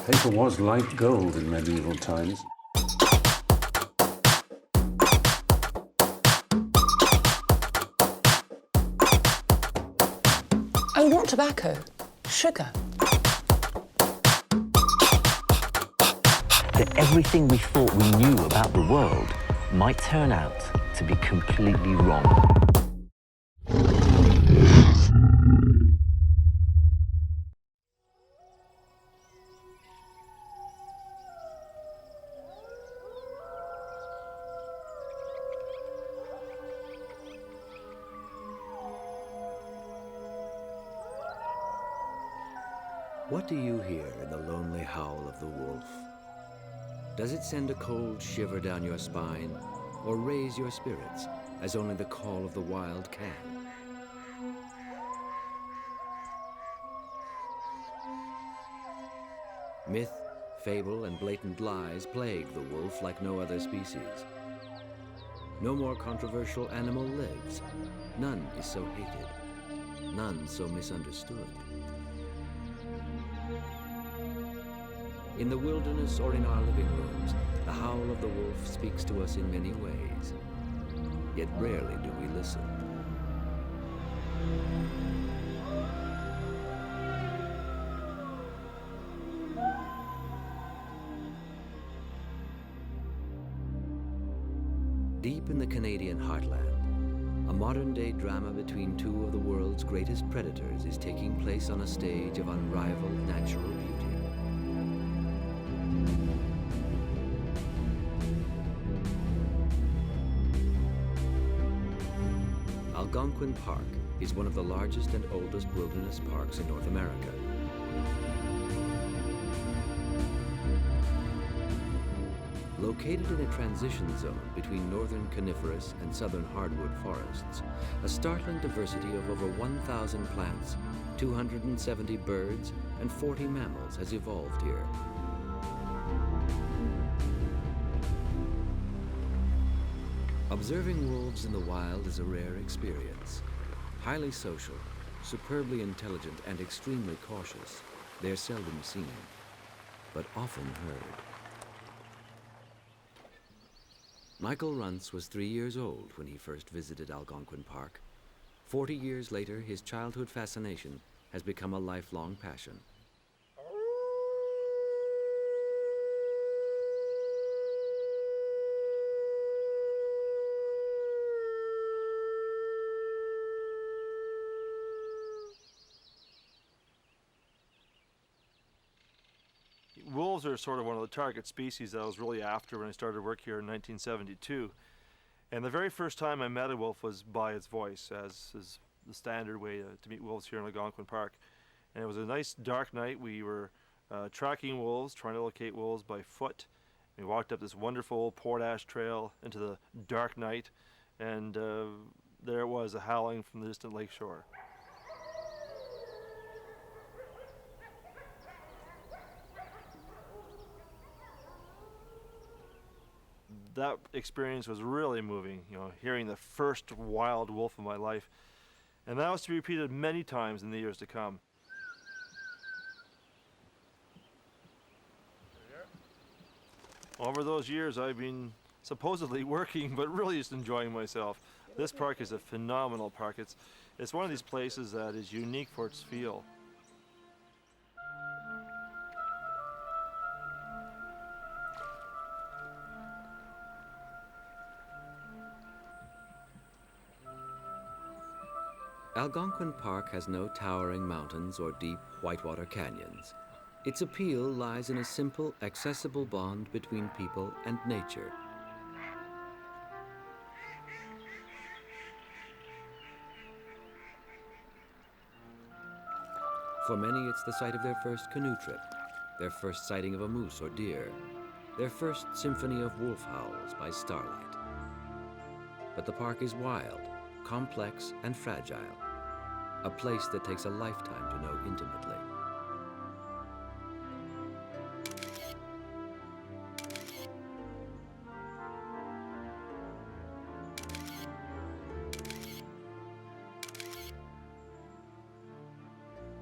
Paper was like gold in medieval times. Oh, not tobacco, sugar. That everything we thought we knew about the world might turn out to be completely wrong. What do you hear in the lonely howl of the wolf? Does it send a cold shiver down your spine or raise your spirits as only the call of the wild can? Myth, fable, and blatant lies plague the wolf like no other species. No more controversial animal lives. None is so hated, none so misunderstood. In the wilderness or in our living rooms, the howl of the wolf speaks to us in many ways. Yet rarely do we listen. Deep in the Canadian heartland, a modern-day drama between two of the world's greatest predators is taking place on a stage of unrivaled natural beauty. Algonquin Park is one of the largest and oldest wilderness parks in North America. Located in a transition zone between northern coniferous and southern hardwood forests, a startling diversity of over 1,000 plants, 270 birds, and 40 mammals has evolved here. Observing wolves in the wild is a rare experience. Highly social, superbly intelligent, and extremely cautious, they're seldom seen, but often heard. Michael Runtz was 3 years old when he first visited Algonquin Park. 40 years later, his childhood fascination has become a lifelong passion. Wolves are sort of one of the target species that I was really after when I started work here in 1972. And the very first time I met a wolf was by its voice, as is the standard way to meet wolves here in Algonquin Park. And it was a nice dark night. We were tracking wolves, trying to locate wolves by foot. We walked up this wonderful Portash trail into the dark night, and there it was, a howling from the distant lakeshore. That experience was really moving, hearing the first wild wolf of my life. And that was to be repeated many times in the years to come. Over those years, I've been supposedly working, but really just enjoying myself. This park is a phenomenal park. It's one of these places that is unique for its feel. Algonquin Park has no towering mountains or deep whitewater canyons. Its appeal lies in a simple, accessible bond between people and nature. For many, it's the site of their first canoe trip, their first sighting of a moose or deer, their first symphony of wolf howls by starlight. But the park is wild, complex, and fragile, a place that takes a lifetime to know intimately.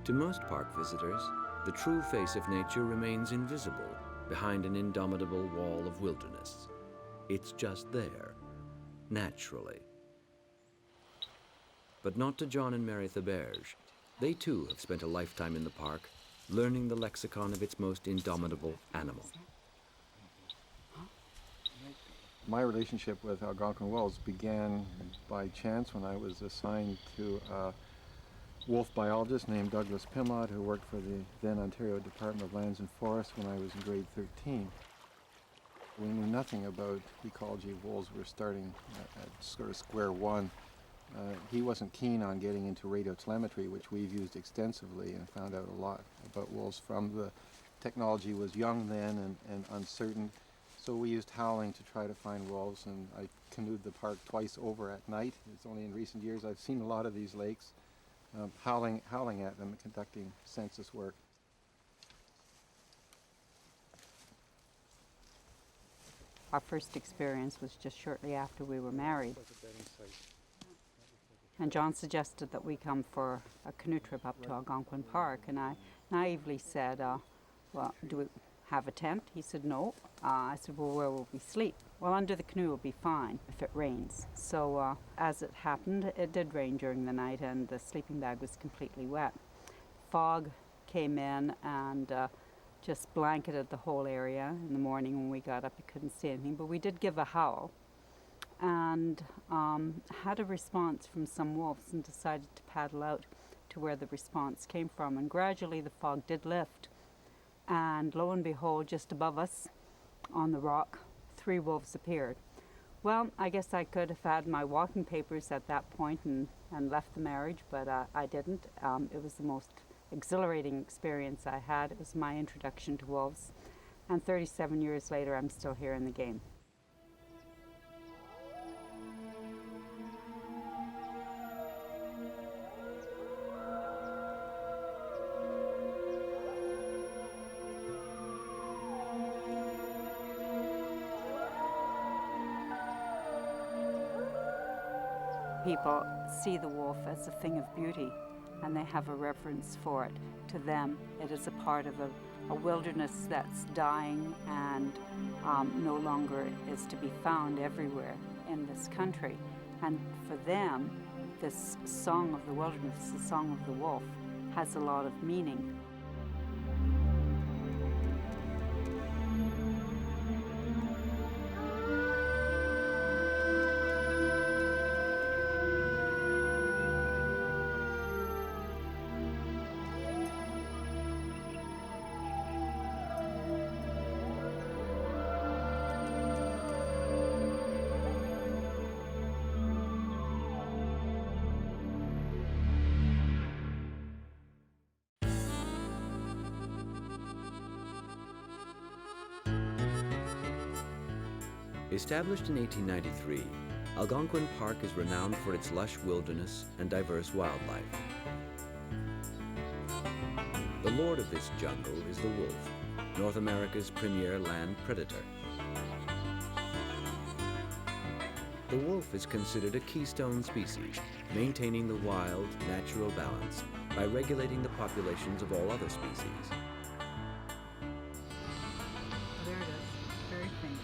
To most park visitors, The true face of nature remains invisible behind an indomitable wall of wilderness. It's just there, naturally. But not to John and Mary Theberge. They too have spent a lifetime in the park, learning the lexicon of its most indomitable animal. My relationship with Algonquin wolves began by chance when I was assigned to a wolf biologist named Douglas Pimlott, who worked for the then Ontario Department of Lands and Forests when I was in grade 13. We knew nothing about ecology of wolves. We were starting at sort of square one. He wasn't keen on getting into radio telemetry, which we've used extensively, and found out a lot about wolves from the technology was young then and uncertain. So we used howling to try to find wolves, and I canoed the park twice over at night. It's only in recent years I've seen a lot of these lakes, howling at them, conducting census work. Our first experience was just shortly after we were married. And John suggested that we come for a canoe trip up to Algonquin Park, and I naively said, well, do we have a tent? He said, no. I said, well, where will we sleep? Well, under the canoe will be fine if it rains. So as it happened, it did rain during the night, and the sleeping bag was completely wet. Fog came in and just blanketed the whole area. In the morning when we got up, you couldn't see anything, but we did give a howl and had a response from some wolves and decided to paddle out to where the response came from. And gradually the fog did lift. And lo and behold, just above us on the rock, 3 wolves appeared. Well, I guess I could have had my walking papers at that point and left the marriage, but I didn't. It was the most exhilarating experience I had. It was my introduction to wolves. And 37 years later, I'm still here in the game. People see the wolf as a thing of beauty, and they have a reverence for it. To them, it is a part of a wilderness that's dying and no longer is to be found everywhere in this country. And for them, this song of the wilderness, the song of the wolf, has a lot of meaning. Established in 1893, Algonquin Park is renowned for its lush wilderness and diverse wildlife. The lord of this jungle is the wolf, North America's premier land predator. The wolf is considered a keystone species, maintaining the wild, natural balance by regulating the populations of all other species. There it is, very faint.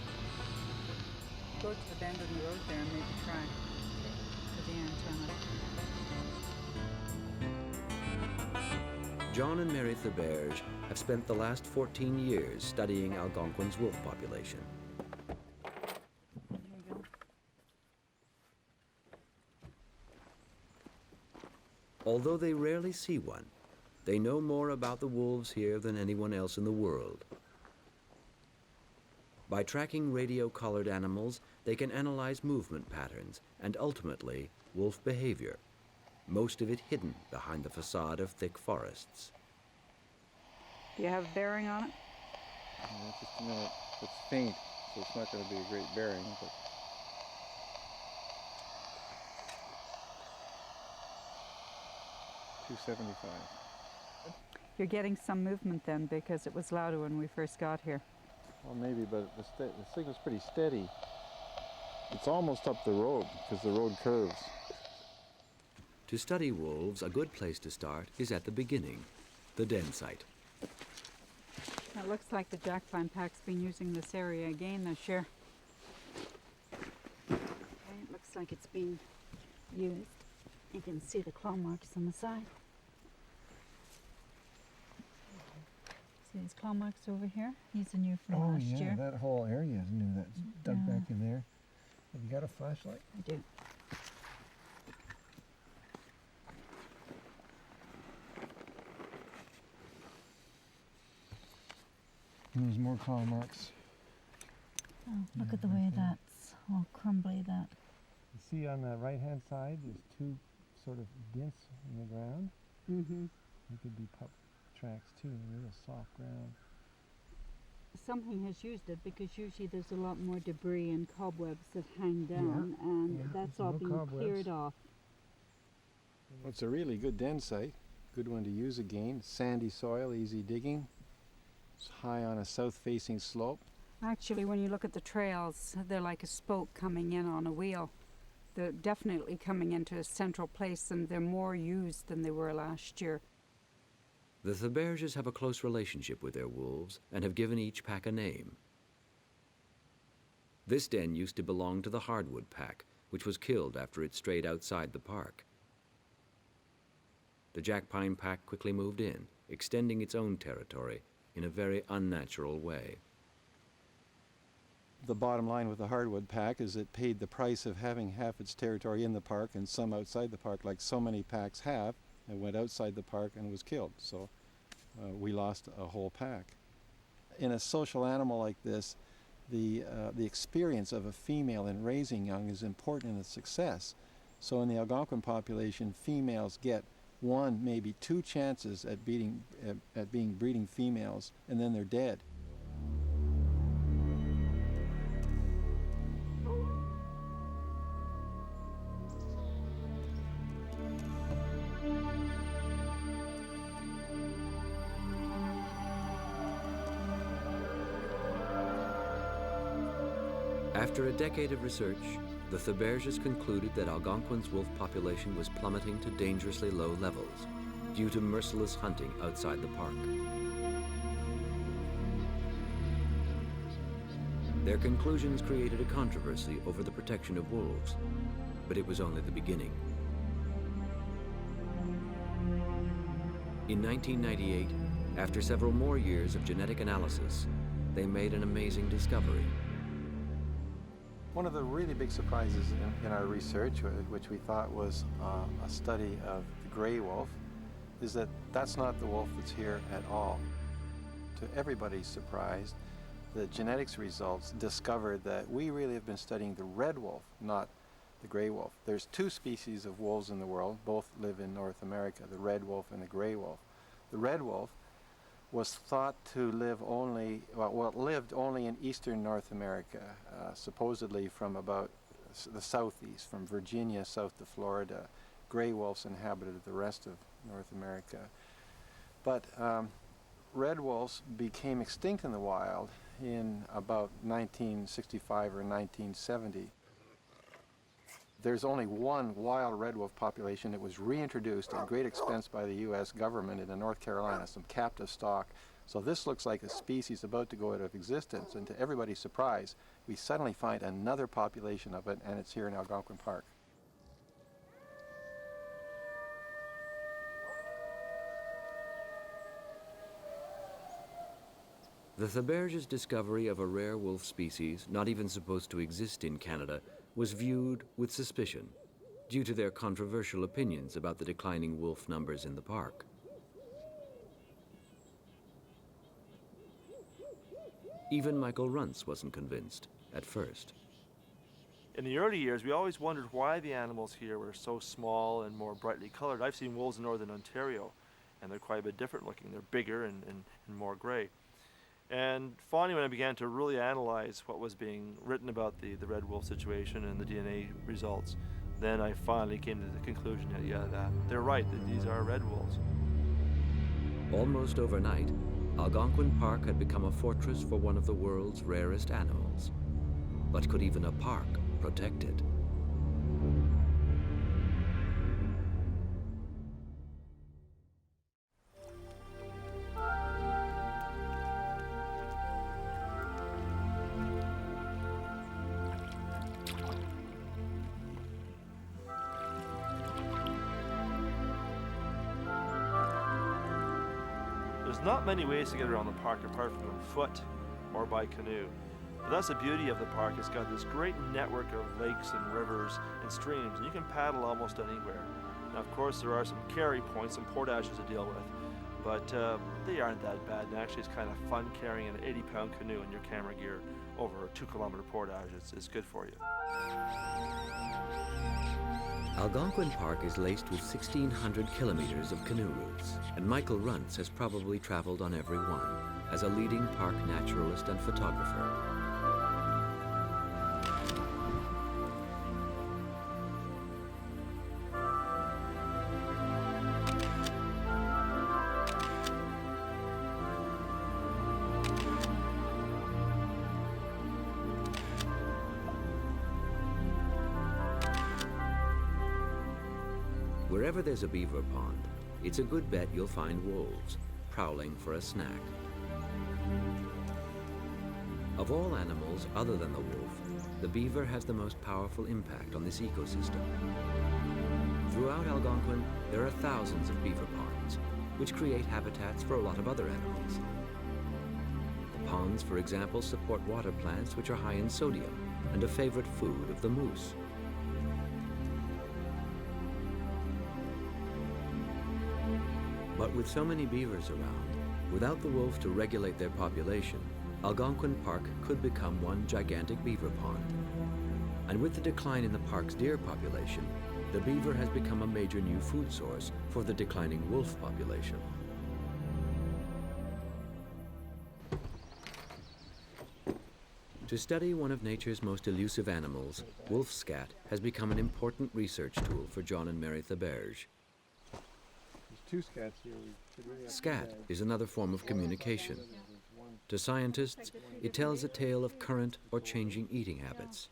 Go to the bend in the road there and maybe try for the antenna. John and Mary Theberge have spent the last 14 years studying Algonquin's wolf population. There you go. Although they rarely see one, they know more about the wolves here than anyone else in the world. By tracking radio-collared animals, they can analyze movement patterns and ultimately wolf behavior, most of it hidden behind the facade of thick forests. Do you have a bearing on it? Just a minute. It's faint, so it's not going to be a great bearing, but 275. You're getting some movement then, because it was louder when we first got here. Well, maybe, but the signal's pretty steady. It's almost up the road, because the road curves. To study wolves, a good place to start is at the beginning, the den site. It looks like the jack pine pack's been using this area again this year. Okay, it looks like it's been used. You can see the claw marks on the side. See these claw marks over here? These are new from last year. That whole area is new. That's dug Yeah. back in there. Have you got a flashlight? I do. And there's more claw marks. Oh, look at the way that's all crumbly. That. You see on the right-hand side, there's two sort of dents in the ground. Mm-hmm. They could be pup tracks too, real soft ground. Something has used it because usually there's a lot more debris and cobwebs that hang down, and that's all no being cobwebs. cleared off. Well, it's a really good den site. Good one to use again. Sandy soil, easy digging. It's high on a south-facing slope. Actually, when you look at the trails, they're like a spoke coming in on a wheel. They're definitely coming into a central place, and they're more used than they were last year. The Theberges have a close relationship with their wolves and have given each pack a name. This den used to belong to the Hardwood pack, which was killed after it strayed outside the park. The Jack Pine pack quickly moved in, extending its own territory in a very unnatural way. The bottom line with the Hardwood pack is it paid the price of having half its territory in the park and some outside the park, like so many packs have, and went outside the park and was killed. So we lost a whole pack. In a social animal like this, the experience of a female in raising young is important in its success. So in the Algonquin population, females get one, maybe two chances at being breeding females, and then they're dead. After a decade of research, the Theberges concluded that Algonquin's wolf population was plummeting to dangerously low levels due to merciless hunting outside the park. Their conclusions created a controversy over the protection of wolves, but it was only the beginning. In 1998, after several more years of genetic analysis, they made an amazing discovery. One of the really big surprises in our research, which we thought was a study of the gray wolf, is that that's not the wolf that's here at all. To everybody's surprise, the genetics results discovered that we really have been studying the red wolf, not the gray wolf. There's two species of wolves in the world, both live in North America, the red wolf and the gray wolf. The red wolf was thought to live only, well, it lived only in eastern North America, supposedly from about the southeast, from Virginia south to Florida. Gray wolves inhabited the rest of North America. But red wolves became extinct in the wild in about 1965 or 1970. There's only one wild red wolf population. It was reintroduced at great expense by the U.S. government in North Carolina, some captive stock. So this looks like a species about to go out of existence, and to everybody's surprise, we suddenly find another population of it, and it's here in Algonquin Park. The Theberges' discovery of a rare wolf species, not even supposed to exist in Canada, was viewed with suspicion due to their controversial opinions about the declining wolf numbers in the park. Even Michael Runtz wasn't convinced at first. In the early years, we always wondered why the animals here were so small and more brightly colored. I've seen wolves in northern Ontario, and they're quite a bit different looking. They're bigger and more gray. And finally, when I began to really analyze what was being written about the red wolf situation and the DNA results, then I finally came to the conclusion that they're right, that these are red wolves. Almost overnight, Algonquin Park had become a fortress for one of the world's rarest animals. But could even a park protect it? There's not many ways to get around the park apart from on foot or by canoe. But that's the beauty of the park. It's got this great network of lakes and rivers and streams, and you can paddle almost anywhere. Now, of course, there are some carry points, some portages to deal with, but they aren't that bad. And actually, it's kind of fun carrying an 80-pound canoe in your camera gear over a 2-kilometer portage. It's good for you. Algonquin Park is laced with 1,600 kilometers of canoe routes, and Michael Runtz has probably traveled on every one as a leading park naturalist and photographer. Wherever there's a beaver pond, it's a good bet you'll find wolves prowling for a snack. Of all animals other than the wolf, the beaver has the most powerful impact on this ecosystem. Throughout Algonquin, there are thousands of beaver ponds, which create habitats for a lot of other animals. The ponds, for example, support water plants which are high in sodium and a favorite food of the moose. But with so many beavers around, without the wolf to regulate their population, Algonquin Park could become one gigantic beaver pond. And with the decline in the park's deer population, the beaver has become a major new food source for the declining wolf population. To study one of nature's most elusive animals, wolf scat has become an important research tool for John and Mary Theberge. Two scats here. Scat is another form of communication. To scientists, it tells a tale of current or changing eating habits.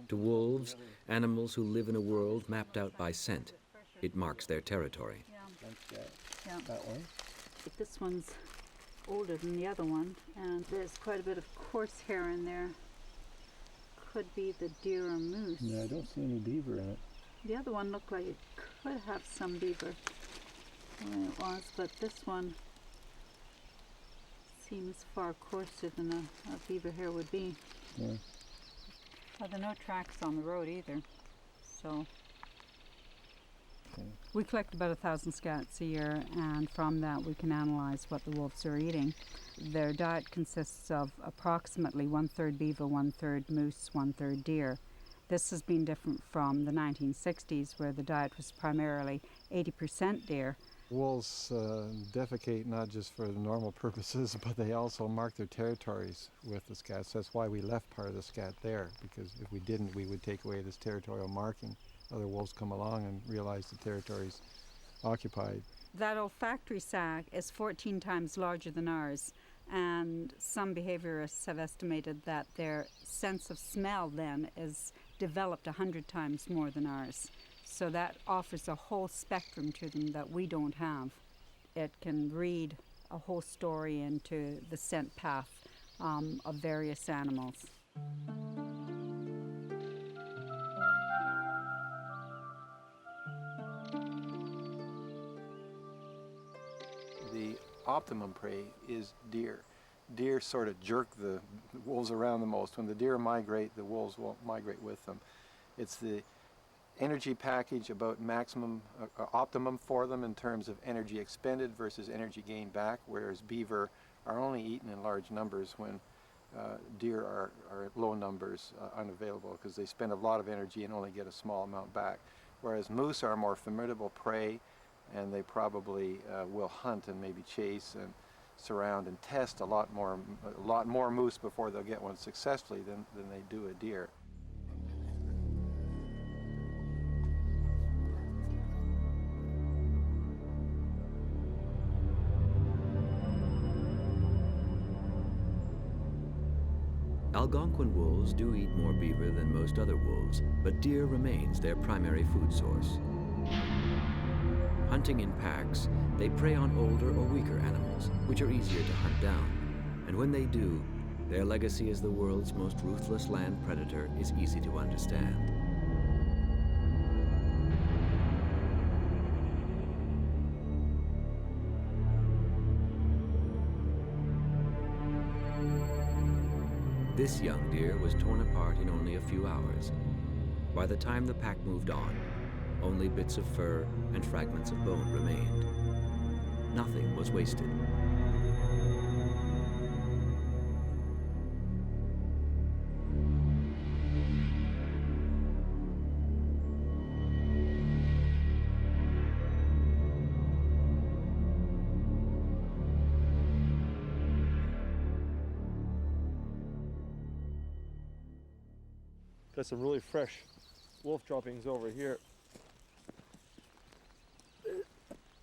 To wolves, animals who live in a world mapped out by scent, it marks their territory. Yeah. That one? But this one's older than the other one, and there's quite a bit of coarse hair in there. Could be the deer or moose. Yeah, I don't see any beaver in it. The other one looked like it could have some beaver when it was, but this one seems far coarser than a beaver hair would be. Yeah. Well, there are no tracks on the road either, so. Okay. We collect about 1,000 scats a year, and from that we can analyze what the wolves are eating. Their diet consists of approximately 1/3 beaver, 1/3 moose, 1/3 deer. This has been different from the 1960s, where the diet was primarily 80% deer. Wolves defecate not just for the normal purposes, but they also mark their territories with the scats. That's why we left part of the scat there, because if we didn't, we would take away this territorial marking. Other wolves come along and realize the territory's occupied. That olfactory sac is 14 times larger than ours, and some behaviorists have estimated that their sense of smell then is developed 100 times more than ours. So that offers a whole spectrum to them that we don't have. It can read a whole story into the scent path of various animals. The optimum prey is deer. Deer sort of jerk the wolves around the most. When the deer migrate, the wolves won't migrate with them. It's the energy package about maximum, optimum for them in terms of energy expended versus energy gained back, whereas beaver are only eaten in large numbers when deer are low numbers, unavailable, because they spend a lot of energy and only get a small amount back. Whereas moose are more formidable prey, and they probably will hunt and maybe chase and surround and test a lot more moose before they'll get one successfully than they do a deer. Algonquin wolves do eat more beaver than most other wolves, but deer remains their primary food source. Hunting in packs, they prey on older or weaker animals, which are easier to hunt down. And when they do, their legacy as the world's most ruthless land predator is easy to understand. This young deer was torn apart in only a few hours. By the time the pack moved on, only bits of fur and fragments of bone remained. Nothing was wasted. Got some really fresh wolf droppings over here.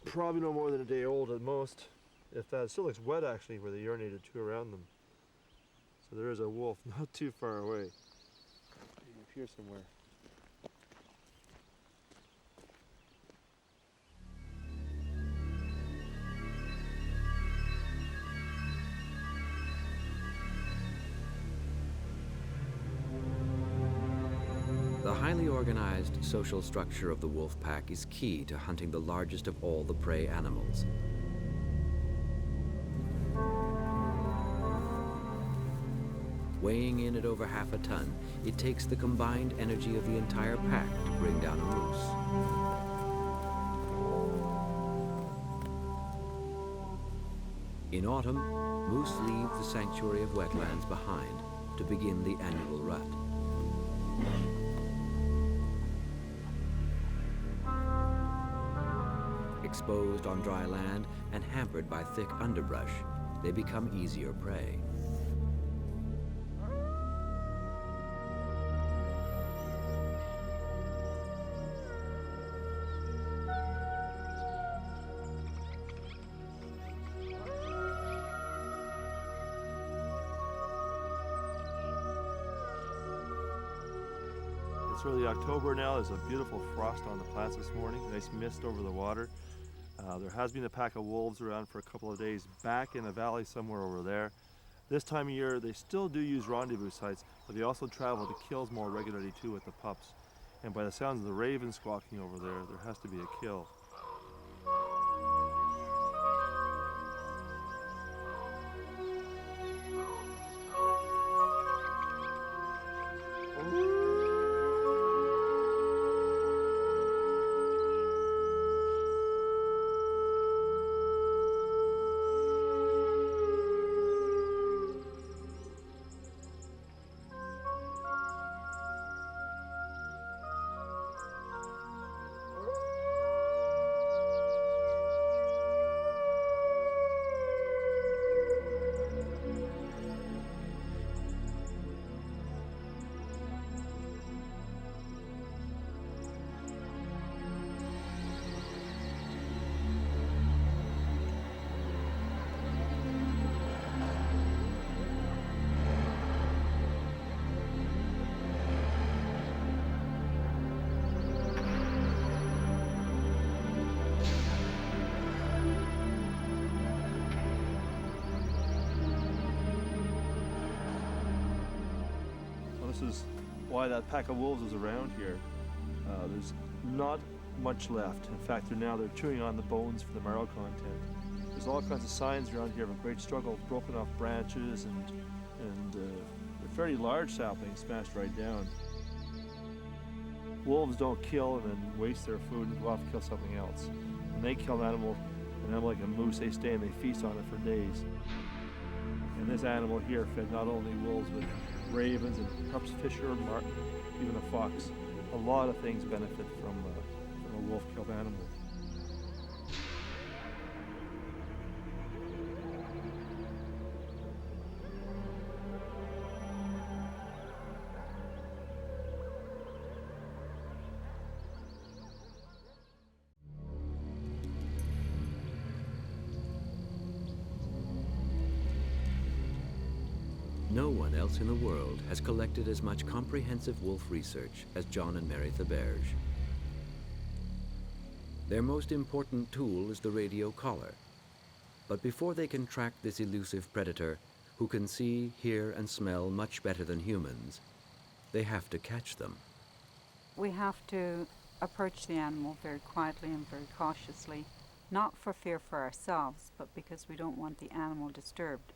Probably no more than a day old at most. If that, it still looks wet actually where they urinated too around them. So there is a wolf not too far away. Maybe up here somewhere. The highly organized social structure of the wolf pack is key to hunting the largest of all the prey animals. Weighing in at over half a ton, it takes the combined energy of the entire pack to bring down a moose. In autumn, moose leave the sanctuary of wetlands behind to begin the annual rut. Exposed on dry land and hampered by thick underbrush, they become easier prey. It's early October now. There's a beautiful frost on the plants this morning. Nice mist over the water. There has been a pack of wolves around for a couple of days back in a valley somewhere over there. This time of year, they still do use rendezvous sites, but they also travel to kills more regularly too with the pups. And by the sounds of the ravens squawking over there, there has to be a kill. This is why that pack of wolves is around here. There's not much left. In fact, they're chewing on the bones for the marrow content. There's all kinds of signs around here of a great struggle, broken off branches and fairly large saplings smashed right down. Wolves don't kill and then waste their food and go off and kill something else. When they kill an animal like a moose, they stay and they feast on it for days. And this animal here fed not only wolves, but ravens and perhaps fish or marten, even a fox. A lot of things benefit from a wolf-killed animal. No one else in the world has collected as much comprehensive wolf research as John and Mary Theberge. Their most important tool is the radio collar. But before they can track this elusive predator, who can see, hear, and smell much better than humans, they have to catch them. We have to approach the animal very quietly and very cautiously, not for fear for ourselves, but because we don't want the animal disturbed.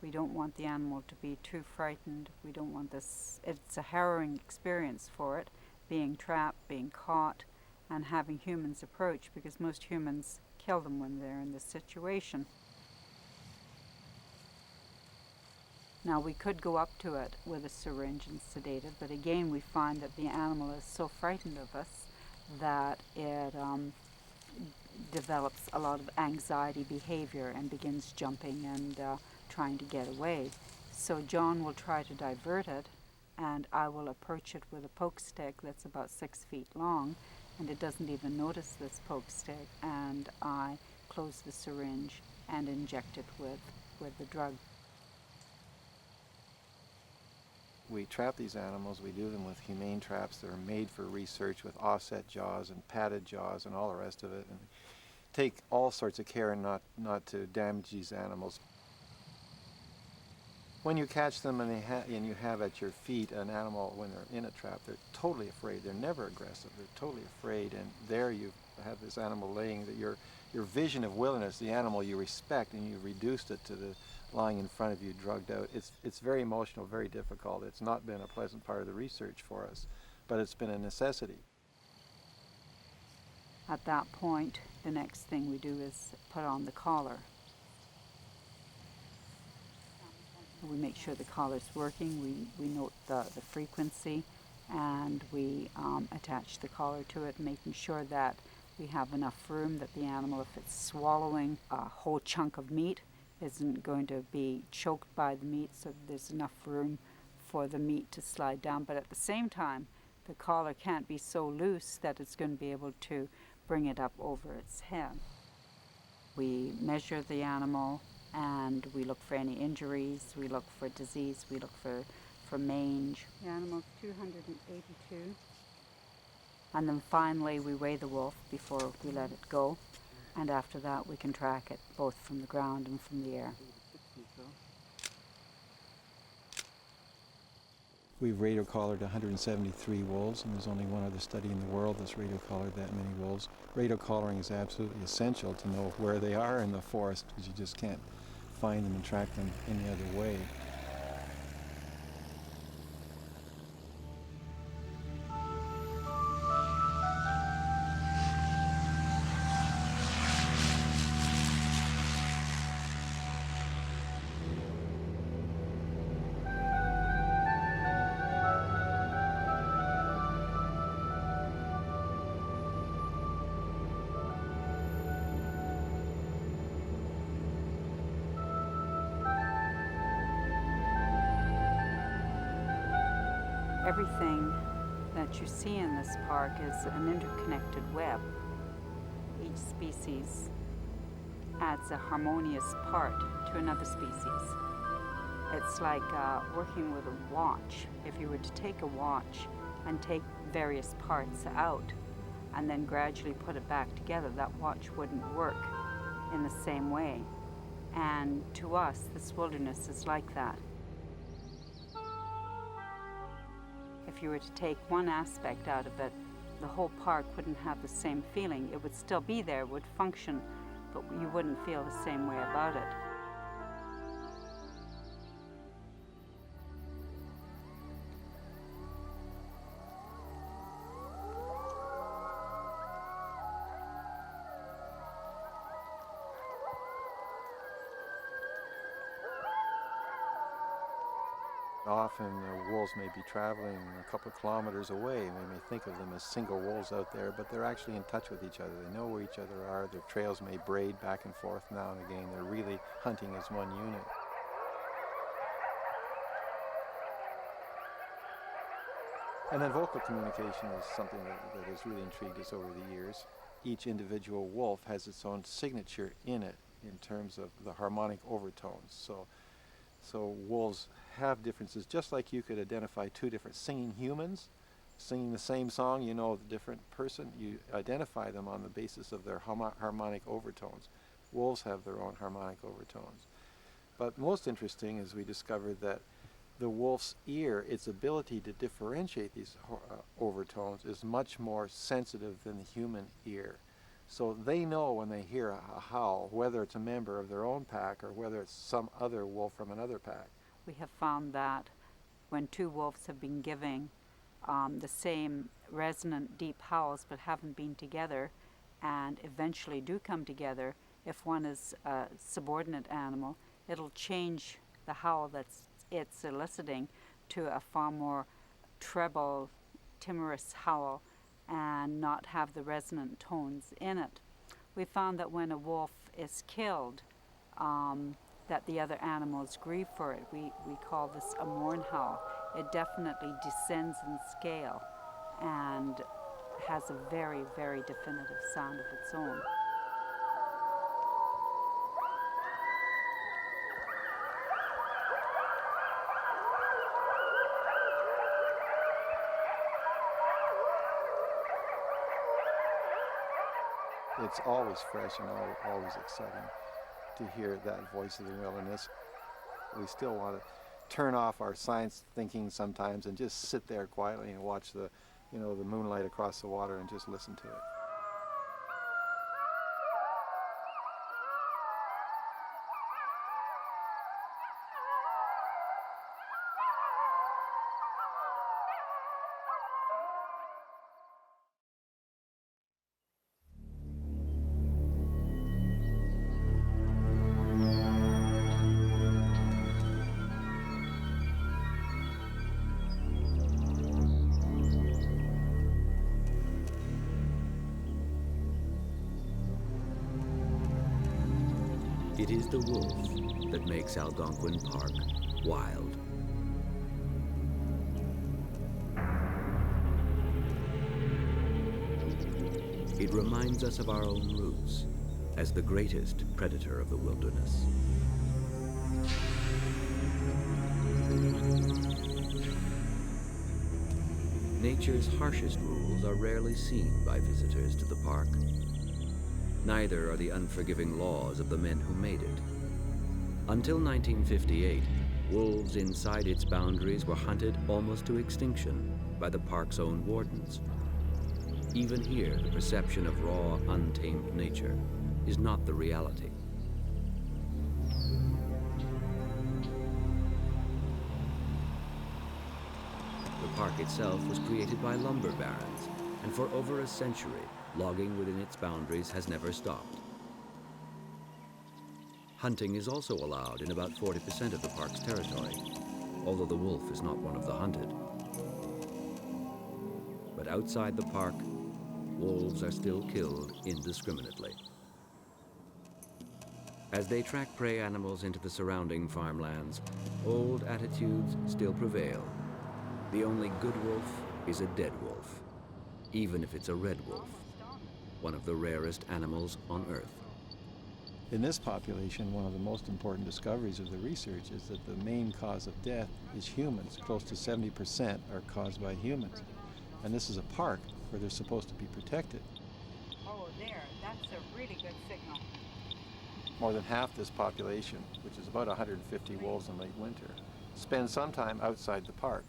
We don't want the animal to be too frightened. We don't want this, it's a harrowing experience for it, being trapped, being caught, and having humans approach, because most humans kill them when they're in this situation. Now, we could go up to it with a syringe and sedate it, but again we find that the animal is so frightened of us that it develops a lot of anxiety behavior and begins jumping and trying to get away. So John will try to divert it, and I will approach it with a poke stick that's about 6 feet long, and it doesn't even notice this poke stick, and I close the syringe and inject it with the drug. We trap these animals, we do them with humane traps that are made for research with offset jaws and padded jaws and all the rest of it, and take all sorts of care not to damage these animals. When you catch them and you have at your feet an animal when they're in a trap, they're totally afraid. They're never aggressive. They're totally afraid, and there you have this animal laying, that your vision of wilderness, the animal you respect, and you've reduced it to the lying in front of you, drugged out. It's very emotional, very difficult. It's not been a pleasant part of the research for us, but it's been a necessity. At that point, the next thing we do is put on the collar. We make sure the collar's working. We note the frequency, and we attach the collar to it, making sure that we have enough room, that the animal, if it's swallowing a whole chunk of meat, isn't going to be choked by the meat, so there's enough room for the meat to slide down. But at the same time, the collar can't be so loose that it's going to be able to bring it up over its head. We measure the animal, and we look for any injuries, we look for disease, we look for mange. The animal's 282. And then finally we weigh the wolf before we let it go, and after that we can track it both from the ground and from the air. We've radio collared 173 wolves, and there's only one other study in the world that's radio collared that many wolves. Radio collaring is absolutely essential to know where they are in the forest, because you just can't find them and track them any other way. Everything that you see in this park is an interconnected web. Each species adds a harmonious part to another species. It's like working with a watch. If you were to take a watch and take various parts out and then gradually put it back together, that watch wouldn't work in the same way. And to us, this wilderness is like that. If you were to take one aspect out of it, the whole park wouldn't have the same feeling. It would still be there, would function, but you wouldn't feel the same way about it. Often wolves may be traveling a couple of kilometers away, and we may think of them as single wolves out there, but they're actually in touch with each other. They know where each other are. Their trails may braid back and forth now and again. They're really hunting as one unit. And then vocal communication is something that has really intrigued us over the years. Each individual wolf has its own signature in it in terms of the harmonic overtones. So wolves have differences, just like you could identify two different singing humans singing the same song. You know the different person, you identify them on the basis of their harmonic overtones. Wolves have their own harmonic overtones. But most interesting is we discovered that the wolf's ear, its ability to differentiate these overtones, is much more sensitive than the human ear. So they know when they hear a howl, whether it's a member of their own pack or whether it's some other wolf from another pack. We have found that when two wolves have been giving the same resonant deep howls but haven't been together and eventually do come together, if one is a subordinate animal, it'll change the howl that's it's eliciting to a far more treble, timorous howl and not have the resonant tones in it. We found that when a wolf is killed, that the other animals grieve for it. We call this a mourn howl. It definitely descends in scale and has a very, very definitive sound of its own. It's always fresh and always exciting to hear that voice of the wilderness. We still want to turn off our science thinking sometimes and just sit there quietly and watch the moonlight across the water and just listen to it. It is the wolf that makes Algonquin Park wild. It reminds us of our own roots as the greatest predator of the wilderness. Nature's harshest rules are rarely seen by visitors to the park. Neither are the unforgiving laws of the men who made it. Until 1958, wolves inside its boundaries were hunted almost to extinction by the park's own wardens. Even here, the perception of raw, untamed nature is not the reality. The park itself was created by lumber barons, and for over a century, logging within its boundaries has never stopped. Hunting is also allowed in about 40% of the park's territory, although the wolf is not one of the hunted. But outside the park, wolves are still killed indiscriminately. As they track prey animals into the surrounding farmlands, old attitudes still prevail. The only good wolf is a dead wolf, even if it's a red wolf, one of the rarest animals on Earth. In this population, one of the most important discoveries of the research is that the main cause of death is humans. Close to 70% are caused by humans. And this is a park where they're supposed to be protected. Oh, there, that's a really good signal. More than half this population, which is about 150 wolves in late winter, spend some time outside the park.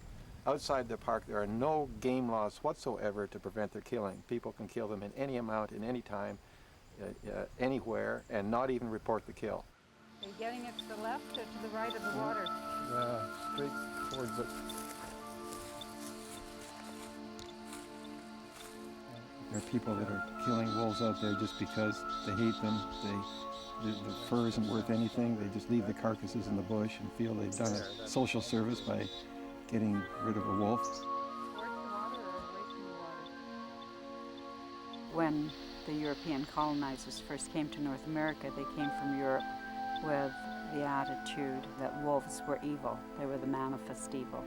Outside the park, there are no game laws whatsoever to prevent their killing. People can kill them in any amount, in any time, anywhere, and not even report the kill. Are you getting it to the left or to the right of the water? Straight towards it. There are people that are killing wolves out there just because they hate them. The fur isn't worth anything. They just leave the carcasses in the bush and feel they've done a social service by getting rid of a wolf. When the European colonizers first came to North America, they came from Europe with the attitude that wolves were evil. They were the manifest evil.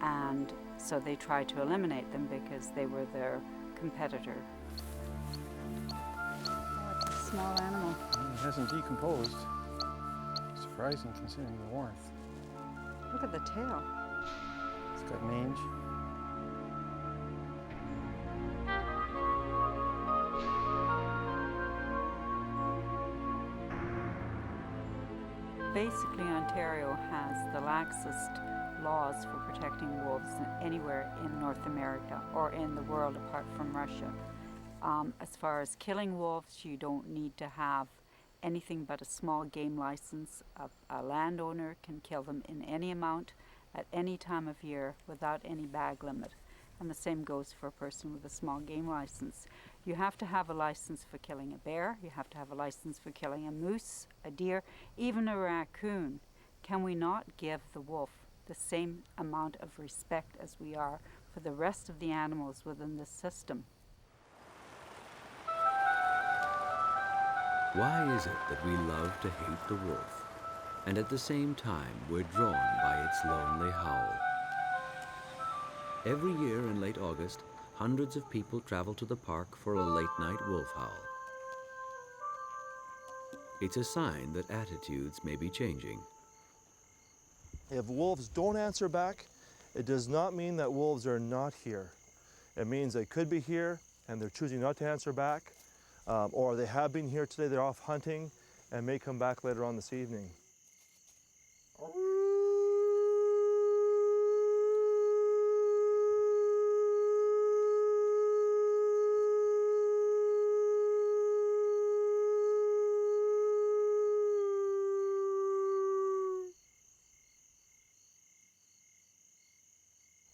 And so they tried to eliminate them because they were their competitor. Oh, it's a small animal. It hasn't decomposed. Surprising considering the warmth. Look at the tail. It's got mange. Basically, Ontario has the laxest laws for protecting wolves anywhere in North America or in the world apart from Russia. As far as killing wolves, you don't need to have anything but a small game license. A landowner can kill them in any amount at any time of year without any bag limit. And the same goes for a person with a small game license. You have to have a license for killing a bear. You have to have a license for killing a moose, a deer, even a raccoon. Can we not give the wolf the same amount of respect as we are for the rest of the animals within this system? Why is it that we love to hate the wolf, and at the same time we're drawn by its lonely howl? Every year in late August, hundreds of people travel to the park for a late-night wolf howl. It's a sign that attitudes may be changing. If wolves don't answer back, it does not mean that wolves are not here. It means they could be here and they're choosing not to answer back, or they have been here today, they're off hunting, and may come back later on this evening.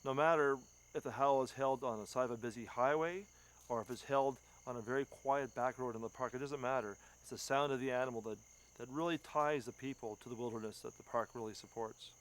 No matter if the howl is held on the side of a busy highway or if it's held on a very quiet back road in the park, it doesn't matter. It's the sound of the animal that really ties the people to the wilderness that the park really supports.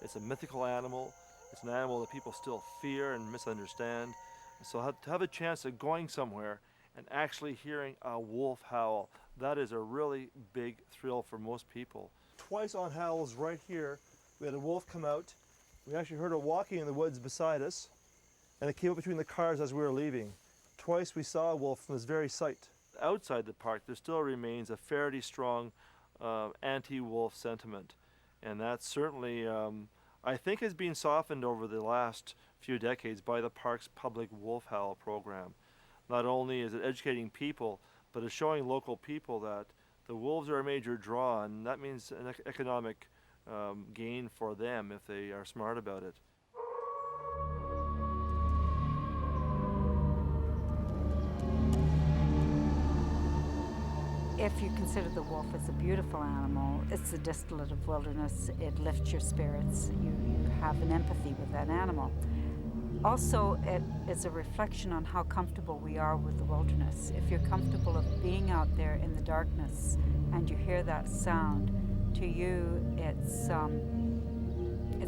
It's a mythical animal. It's an animal that people still fear and misunderstand. So to have a chance of going somewhere and actually hearing a wolf howl, that is a really big thrill for most people. Twice on howls right here, we had a wolf come out. We actually heard her walking in the woods beside us, and it came up between the cars as we were leaving. Twice we saw a wolf from this very site. Outside the park, there still remains a fairly strong anti-wolf sentiment. And that certainly, I think, has been softened over the last few decades by the park's public wolf howl program. Not only is it educating people, but it's showing local people that the wolves are a major draw, and that means an economic gain for them if they are smart about it. If you consider the wolf as a beautiful animal, it's the distillate of wilderness. It lifts your spirits. You have an empathy with that animal. Also, it is a reflection on how comfortable we are with the wilderness. If you're comfortable of being out there in the darkness and you hear that sound, to you it's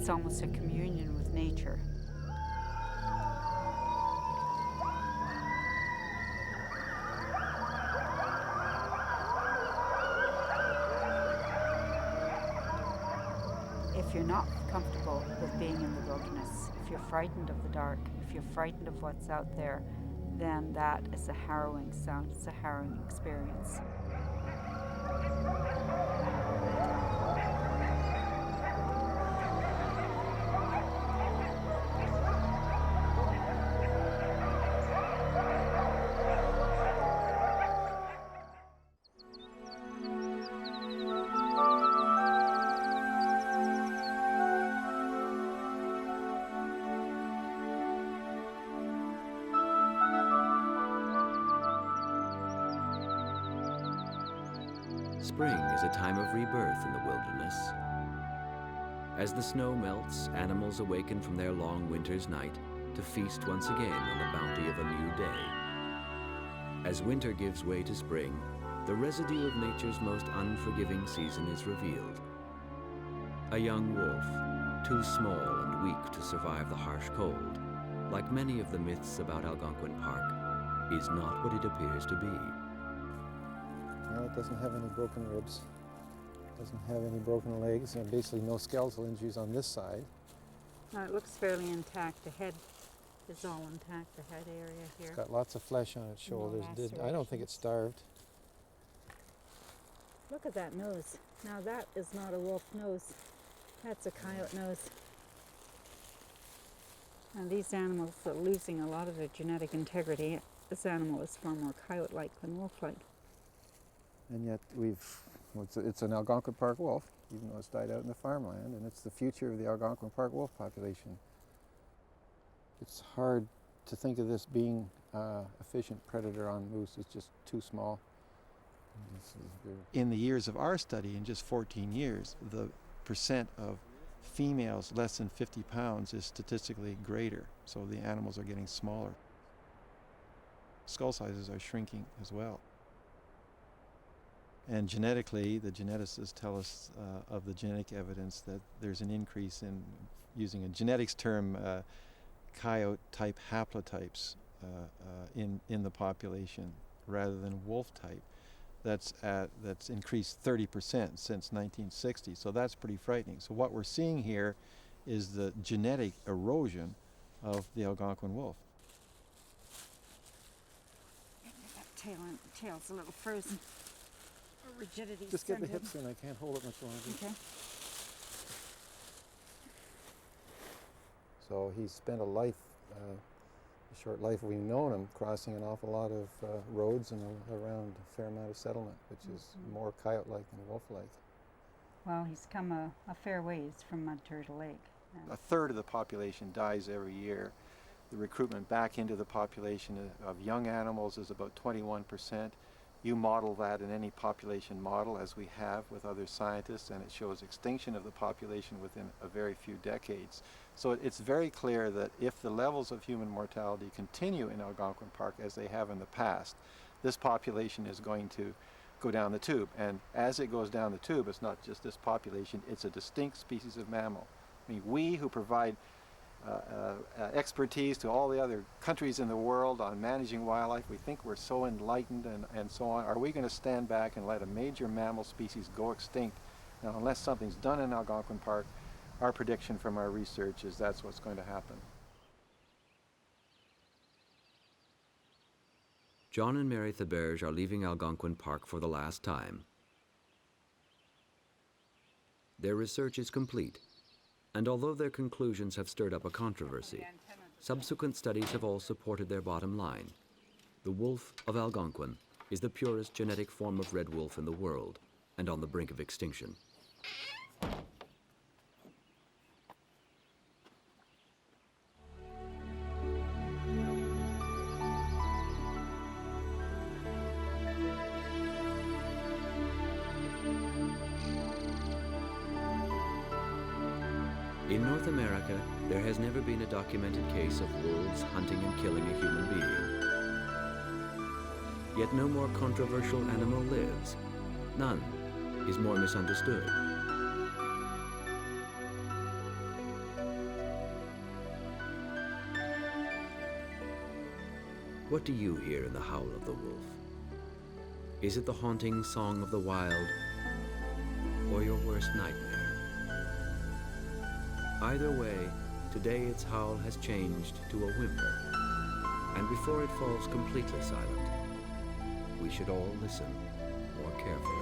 almost a communion with nature. If you're not comfortable with being in the wilderness, if you're frightened of the dark, if you're frightened of what's out there, then that is a harrowing sound, it's a harrowing experience. Spring is a time of rebirth in the wilderness. As the snow melts, animals awaken from their long winter's night to feast once again on the bounty of a new day. As winter gives way to spring, the residue of nature's most unforgiving season is revealed. A young wolf, too small and weak to survive the harsh cold, like many of the myths about Algonquin Park, is not what it appears to be. No, it doesn't have any broken ribs. It doesn't have any broken legs, and basically no skeletal injuries on this side. It looks fairly intact. The head is all intact, the head area here. It's got lots of flesh on its shoulders. I don't think it's starved. Look at that nose. Now that is not a wolf nose. That's a coyote nose. And these animals are losing a lot of their genetic integrity. This animal is far more coyote-like than wolf-like. And yet it's an Algonquin Park wolf, even though it's died out in the farmland, and it's the future of the Algonquin Park wolf population. It's hard to think of this being an efficient predator on moose. It's just too small. In the years of our study, in just 14 years, the percent of females less than 50 pounds is statistically greater, so the animals are getting smaller. Skull sizes are shrinking as well. And genetically, the geneticists tell us of the genetic evidence that there's an increase in, using a genetics term, coyote-type haplotypes in the population rather than wolf-type. That's increased 30% since 1960, so that's pretty frightening. So what we're seeing here is the genetic erosion of the Algonquin wolf. That tail's a little frozen. Rigidity. Just get the hips in, I can't hold it much longer. Okay. So he's spent a short life we've known him, crossing an awful lot of roads and around a fair amount of settlement, which is more coyote-like than wolf-like. Well, he's come a fair ways from Mud Turtle Lake. A third of the population dies every year. The recruitment back into the population of young animals is about 21%. You model that in any population model, as we have with other scientists, and it shows extinction of the population within a very few decades. So it's very clear that if the levels of human mortality continue in Algonquin Park as they have in the past, this population is going to go down the tube. And as it goes down the tube, it's not just this population, it's a distinct species of mammal. I mean, we who provide expertise to all the other countries in the world on managing wildlife, we think we're so enlightened and so on. Are we going to stand back and let a major mammal species go extinct? Now, unless something's done in Algonquin Park, our prediction from our research is that's what's going to happen. John and Mary Theberge are leaving Algonquin Park for the last time. Their research is complete, and although their conclusions have stirred up a controversy, subsequent studies have all supported their bottom line. The wolf of Algonquin is the purest genetic form of red wolf in the world and on the brink of extinction. In North America, there has never been a documented case of wolves hunting and killing a human being. Yet no more controversial animal lives. None is more misunderstood. What do you hear in the howl of the wolf? Is it the haunting song of the wild, or your worst nightmare? Either way, today its howl has changed to a whimper, and before it falls completely silent, we should all listen more carefully.